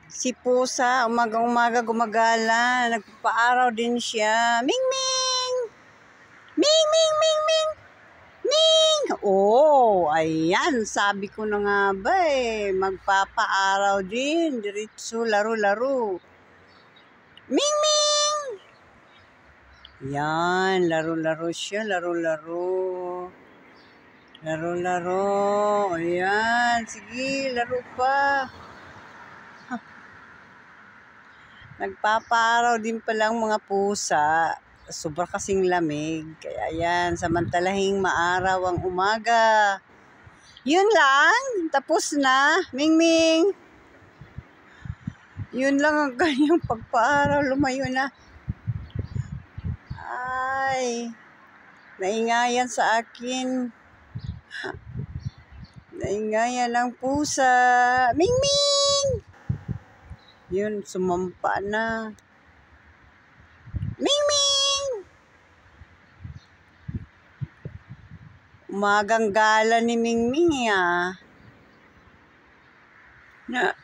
Si Pusa, umagang-umaga gumagala. Nagpapaaraw din siya. Ming Ming! Ming Ming Ming Ming! Ming! Oh, ayan. Sabi ko na nga ba magpapaaraw din. Diretso, laro-laro. Ming Ming! Yan, laro-laro siya, laro-laro. Laro-laro. Ayan, sige, laro pa. Nagpapaaraw din palang mga pusa. Sobra kasing lamig. Kaya yan, samantalahing maaraw ang umaga. Yun lang, tapos na. Ming Ming. Yun lang ang kanyang pagpaaraw. Lumayo na. Ay, naingayan sa akin. Naingayan ng pusa. Ming Ming! Yun, sumampa na. Ming Ming! Umagang gala ni Ming Ming na